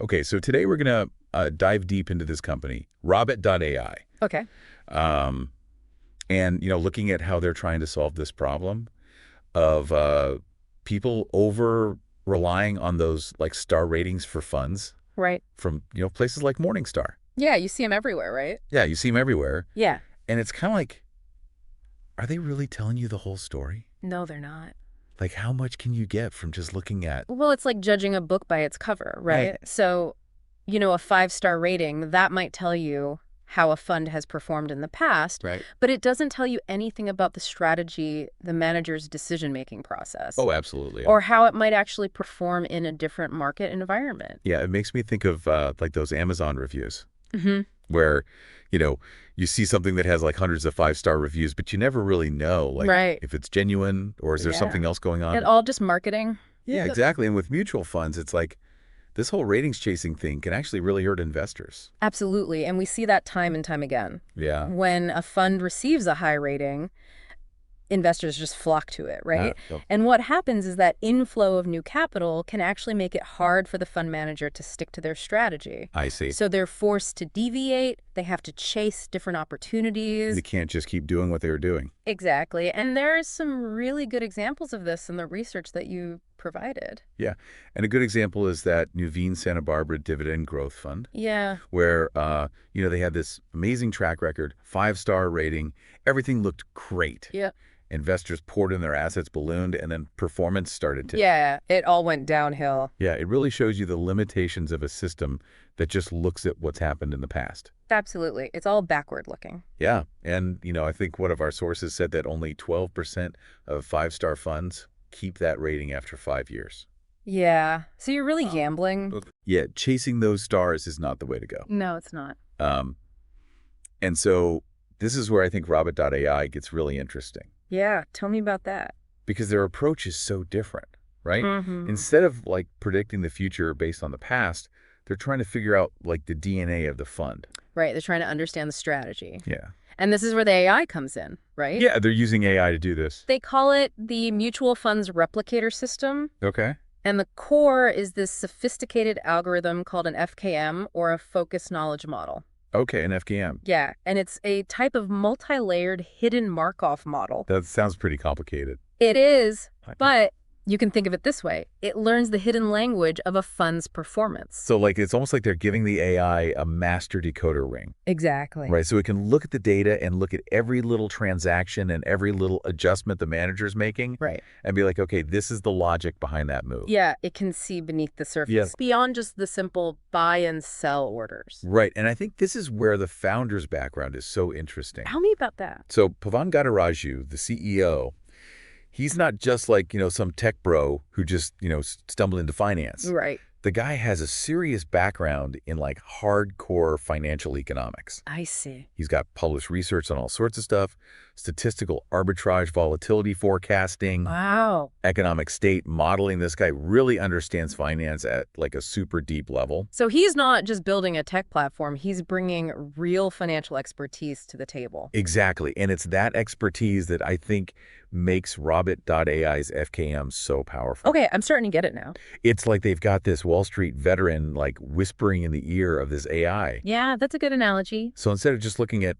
Okay, so today we're going to dive deep into this company, robbit.ai. Okay. Um, and, looking at how they're trying to solve this problem of people over relying on those like star ratings for funds Right. from, places like Morningstar. Yeah, you see them everywhere, right? Yeah, you see them everywhere. Yeah. And it's kind of like, are they really telling you the whole story? No, they're not. Like, how much can you get from just looking at? Well, it's like judging a book by its cover, right? So, a 5-star rating, that might tell you how a fund has performed in the past, Right. but it doesn't tell you anything about the strategy, the manager's decision-making process, Oh, absolutely. or how it might actually perform in a different market environment. Yeah, it makes me think of like those Amazon reviews Mm-hmm. where, you see something that has like hundreds of 5-star reviews, but you never really know like Right. if it's genuine or is there Yeah. something else going on? It all just marketing. Yeah, exactly. And with mutual funds, it's like this whole ratings chasing thing can actually really hurt investors. Absolutely. And we see that time and time again. Yeah. When a fund receives a high rating, investors just flock to it, right? Yep. And what happens is that inflow of new capital can actually make it hard for the fund manager to stick to their strategy. I see. So they're forced to deviate. They have to chase different opportunities. They can't just keep doing what they were doing. Exactly. And there's some really good examples of this in the research that you provided. Yeah. And a good example is that Nuveen Santa Barbara Dividend Growth Fund, Yeah. where, they had this amazing track record, 5-star rating. Everything looked great. Yeah. Investors poured in their assets, ballooned, and then performance started to... Yeah, it all went downhill. Yeah, it really shows you the limitations of a system that just looks at what's happened in the past. Absolutely. It's all backward looking. Yeah, and, I think one of our sources said that only 12% of 5-star funds keep that rating after 5 years. Yeah. So you're really gambling? Yeah, chasing those stars is not the way to go. No, it's not. And so this is where I think robbit.ai gets really interesting. Yeah, tell me about that. Because their approach is so different, right? Mm-hmm. Instead of like predicting the future based on the past, they're trying to figure out like the DNA of the fund. Right, they're trying to understand the strategy. Yeah. And this is where the AI comes in, right? Yeah, they're using AI to do this. They call it the Mutual Funds Replicator System. Okay. And the core is this sophisticated algorithm called an FKM, or a Focus Knowledge Model. Okay, an FKM. Yeah, and it's a type of multi-layered hidden Markov model. That sounds pretty complicated. It is, but you can think of it this way. It learns the hidden language of a fund's performance. So like it's almost like they're giving the AI a master decoder ring. Exactly. Right, so it can look at the data and look at every little transaction and every little adjustment the manager's making. Right. And be like, okay, this is the logic behind that move. Yeah, it can see beneath the surface, Yeah. beyond just the simple buy and sell orders. Right, and I think this is where the founder's background is so interesting. Tell me about that. So Pavan Gadaraju, the CEO, he's not just like, some tech bro who just, stumbled into finance. Right. The guy has a serious background in like hardcore financial economics. I see. He's got published research on all sorts of stuff, statistical arbitrage, volatility forecasting, Wow. economic state modeling. This guy really understands finance at like a super deep level. So he's not just building a tech platform, he's bringing real financial expertise to the table. Exactly. And it's that expertise that I think makes robbit.ai's FKM so powerful. Okay, I'm starting to get it now. It's like they've got this Wall Street veteran like whispering in the ear of this AI. Yeah, that's a good analogy. So instead of just looking at,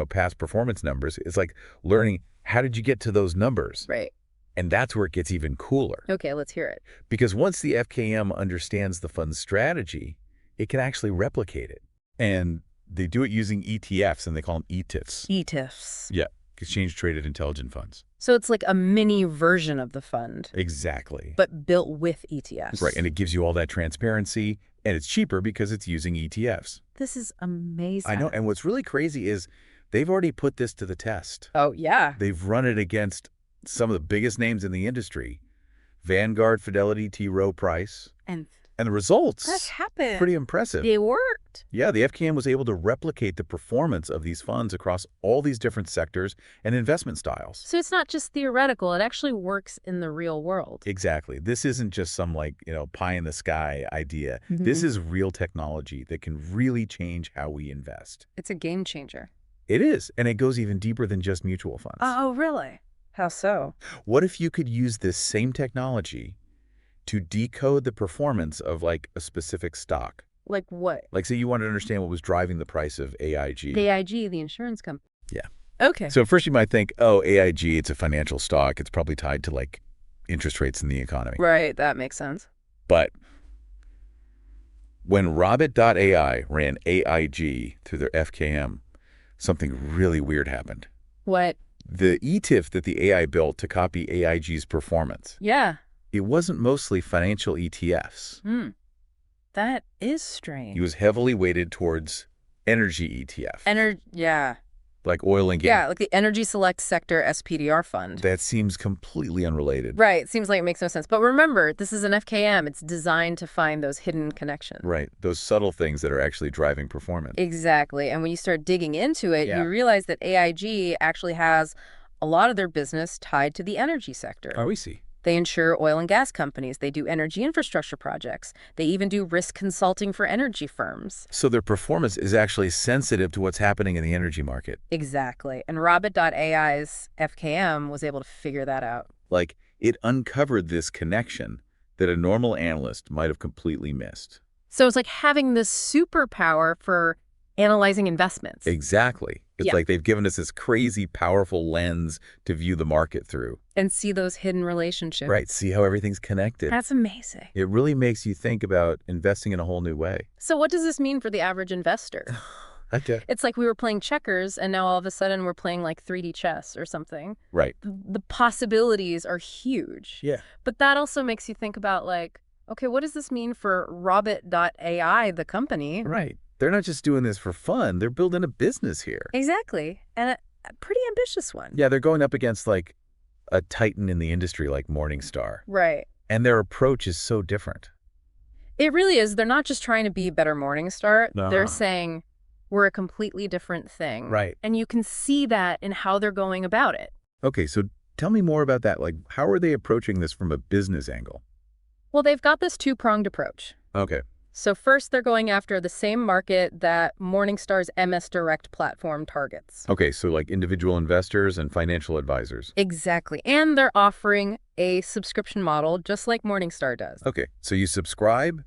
past performance numbers, it's like learning how did you get to those numbers? Right. And that's where it gets even cooler. Okay, let's hear it. Because once the FKM understands the fund's strategy, it can actually replicate it. And they do it using ETFs, and they call them ETFs. ETFs. Yeah, exchange traded intelligent funds. So it's like a mini version of the fund, Exactly. but built with ETFs. Right, and it gives you all that transparency, and it's cheaper because it's using ETFs. This is amazing. I know, and what's really crazy is they've already put this to the test. Oh, yeah. They've run it against some of the biggest names in the industry. Vanguard, Fidelity, T. Rowe Price. And the results, That happened. pretty impressive. They worked. Yeah, the FKM was able to replicate the performance of these funds across all these different sectors and investment styles. So it's not just theoretical, it actually works in the real world. Exactly. This isn't just some pie in the sky idea. This is real technology that can really change how we invest. It's a game changer. It is, and it goes even deeper than just mutual funds. Oh, really? How so? What if you could use this same technology to decode the performance of like a specific stock. Like what? Like, say you wanted to understand what was driving the price of The AIG. AIG, the insurance company. Yeah. Okay. So at first you might think, oh, AIG, it's a financial stock. It's probably tied to like interest rates in the economy. Right, that makes sense. But when robbit.ai ran AIG through their FKM, something really weird happened. What? The ETF that the AI built to copy AIG's performance, Yeah. it wasn't mostly financial ETFs. That is strange. It was heavily weighted towards energy ETF, Yeah. like oil and gas. Yeah, like the Energy Select Sector SPDR fund. That seems completely unrelated. Right. Seems like it makes no sense. But remember, this is an FKM. It's designed to find those hidden connections. Right. Those subtle things that are actually driving performance. Exactly. And when you start digging into it, Yeah. you realize that AIG actually has a lot of their business tied to the energy sector. Oh, we see. They insure oil and gas companies. They do energy infrastructure projects. They even do risk consulting for energy firms. So their performance is actually sensitive to what's happening in the energy market. Exactly. And robbit.ai's FKM was able to figure that out. Like, it uncovered this connection that a normal analyst might have completely missed. So it's like having this superpower for analyzing investments. Exactly. It's Yeah. like they've given us this crazy, powerful lens to view the market through. And see those hidden relationships. Right. See how everything's connected. That's amazing. It really makes you think about investing in a whole new way. So what does this mean for the average investor? Okay. It's like we were playing checkers and now all of a sudden we're playing like 3D chess or something. Right. The possibilities are huge. Yeah. But that also makes you think about like, okay, what does this mean for robbit.ai, the company? Right. They're not just doing this for fun. They're building a business here. Exactly. And a pretty ambitious one. Yeah, they're going up against like a titan in the industry like Morningstar. Right. And their approach is so different. It really is. They're not just trying to be better Morningstar. No. They're saying we're a completely different thing. Right. And you can see that in how they're going about it. Okay, so tell me more about that. Like, how are they approaching this from a business angle? Well, they've got this two-pronged approach. Okay. So first, they're going after the same market that Morningstar's MS Direct platform targets. Okay, so like individual investors and financial advisors. Exactly. And they're offering a subscription model just like Morningstar does. Okay, so you subscribe,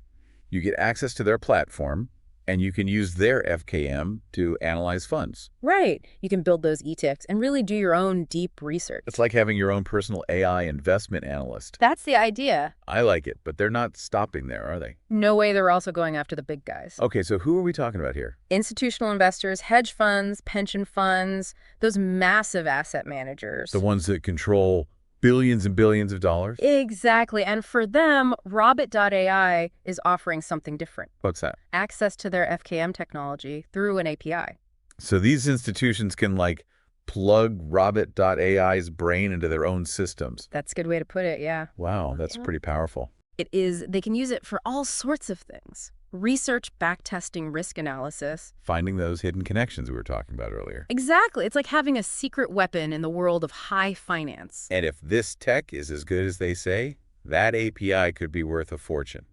you get access to their platform, and you can use their FKM to analyze funds. Right. You can build those ETFs and really do your own deep research. It's like having your own personal AI investment analyst. That's the idea. I like it, but they're not stopping there, are they? No way they're also going after the big guys. Okay, so who are we talking about here? Institutional investors, hedge funds, pension funds, those massive asset managers. The ones that control billions and billions of dollars? Exactly. And for them, robbit.ai is offering something different. What's that? Access to their FKM technology through an API. So these institutions can like plug robbit.ai's brain into their own systems. That's a good way to put it, yeah. Wow, that's pretty powerful. It is, they can use it for all sorts of things. Research, backtesting, risk analysis. Finding those hidden connections we were talking about earlier. Exactly. It's like having a secret weapon in the world of high finance. And if this tech is as good as they say, that API could be worth a fortune.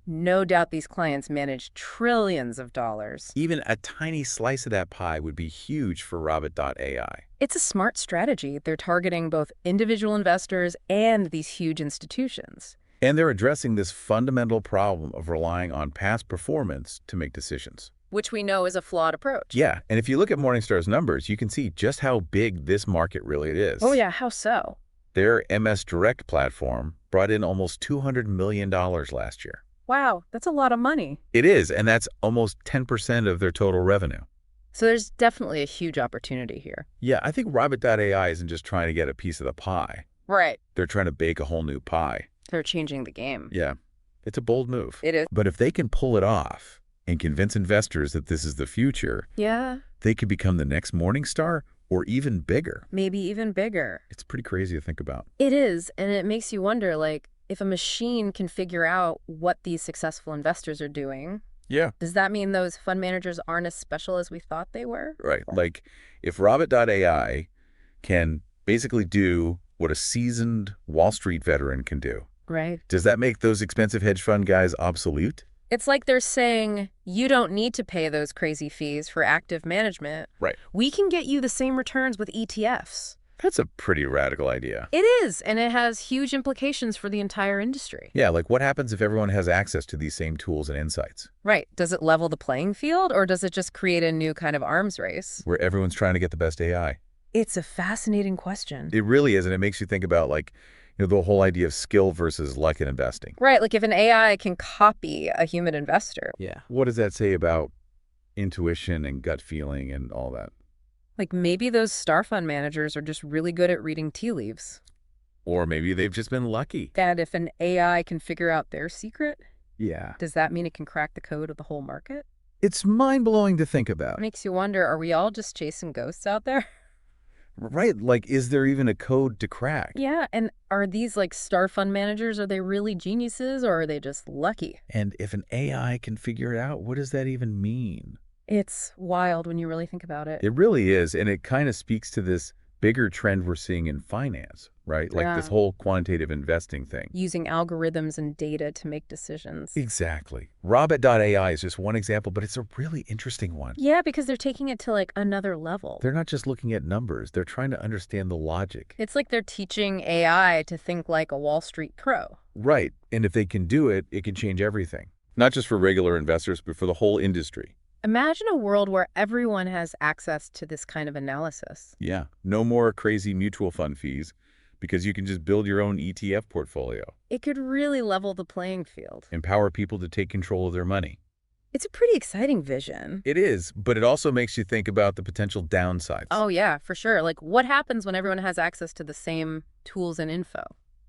No doubt these clients manage trillions of dollars. Even a tiny slice of that pie would be huge for robbit.ai. It's a smart strategy. They're targeting both individual investors and these huge institutions. And they're addressing this fundamental problem of relying on past performance to make decisions. Which we know is a flawed approach. Yeah, and if you look at Morningstar's numbers, you can see just how big this market really is. Oh yeah, how so? Their MS Direct platform brought in almost $200 million last year. Wow, that's a lot of money. It is, and that's almost 10% of their total revenue. So there's definitely a huge opportunity here. Yeah, I think robbit.ai isn't just trying to get a piece of the pie. Right. They're trying to bake a whole new pie. They're changing the game. Yeah, it's a bold move. It is. But if they can pull it off and convince investors that this is the future, Yeah. they could become the next Morningstar or even bigger. Maybe even bigger. It's pretty crazy to think about. It is, and it makes you wonder, like, if a machine can figure out what these successful investors are doing, Yeah. does that mean those fund managers aren't as special as we thought they were? Right. Like if robbit.ai can basically do what a seasoned Wall Street veteran can do, Right. does that make those expensive hedge fund guys obsolete? It's like they're saying, you don't need to pay those crazy fees for active management. Right. We can get you the same returns with ETFs. That's a pretty radical idea. It is, and it has huge implications for the entire industry. Yeah, like what happens if everyone has access to these same tools and insights, Right. Does it level the playing field, or does it just create a new kind of arms race? where everyone's trying to get the best AI? It's a fascinating question. It really is, and it makes you think about like, the whole idea of skill versus luck in investing. Right, like if an AI can copy a human investor, Yeah. What does that say about intuition and gut feeling and all that? like maybe those star fund managers are just really good at reading tea leaves. Or maybe they've just been lucky. And if an AI can figure out their secret, Yeah. does that mean it can crack the code of the whole market? It's mind-blowing to think about. Makes you wonder, are we all just chasing ghosts out there? Right, like is there even a code to crack? Yeah, and are these like star fund managers, are they really geniuses or are they just lucky? And if an AI can figure it out, what does that even mean? It's wild when you really think about it. It really is, and it kind of speaks to this bigger trend we're seeing in finance, right? Like this Yeah. whole quantitative investing thing. Using algorithms and data to make decisions. Exactly. Robbit.ai is just one example, but it's a really interesting one. Yeah, because they're taking it to like another level. They're not just looking at numbers, they're trying to understand the logic. It's like they're teaching AI to think like a Wall Street pro. Right, and if they can do it, it can change everything. Not just for regular investors, but for the whole industry. Imagine a world where everyone has access to this kind of analysis. Yeah, no more crazy mutual fund fees because you can just build your own ETF portfolio. It could really level the playing field. Empower people to take control of their money. It's a pretty exciting vision. It is, but it also makes you think about the potential downsides. Oh, yeah, for sure. Like, what happens when everyone has access to the same tools and info?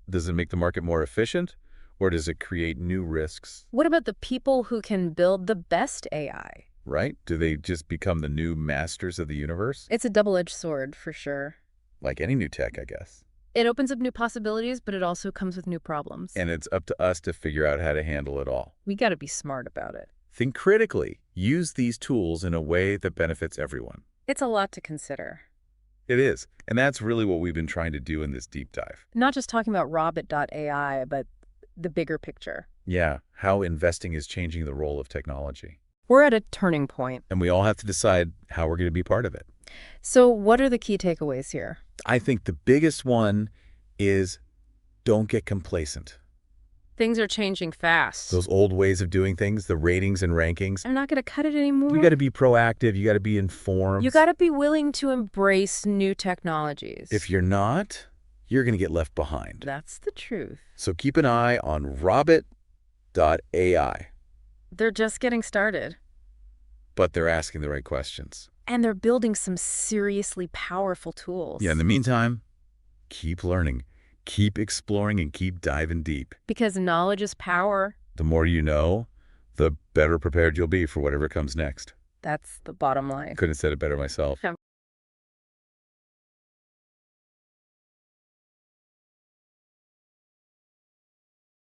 Does it make the market more efficient, or does it create new risks, What about the people who can build the best AI? right? Do they just become the new masters of the universe? It's a double-edged sword, for sure. Like any new tech, I guess. It opens up new possibilities, but it also comes with new problems. And it's up to us to figure out how to handle it all. We got to be smart about it. Think critically. Use these tools in a way that benefits everyone. It's a lot to consider. It is. And that's really what we've been trying to do in this deep dive. Not just talking about robbit.ai, but the bigger picture. Yeah, how investing is changing the role of technology. We're at a turning point. And we all have to decide how we're going to be part of it. So what are the key takeaways here? I think the biggest one is don't get complacent. Things are changing fast. Those old ways of doing things, the ratings and rankings, I'm not going to cut it anymore. you got to be proactive. You got to be informed. You got to be willing to embrace new technologies. If you're not, you're going to get left behind. That's the truth. So keep an eye on robbit.ai. They're just getting started. But they're asking the right questions. And they're building some seriously powerful tools. Yeah, in the meantime, keep learning, keep exploring, and keep diving deep. Because knowledge is power. The more you know, the better prepared you'll be for whatever comes next. That's the bottom line. Couldn't have said it better myself.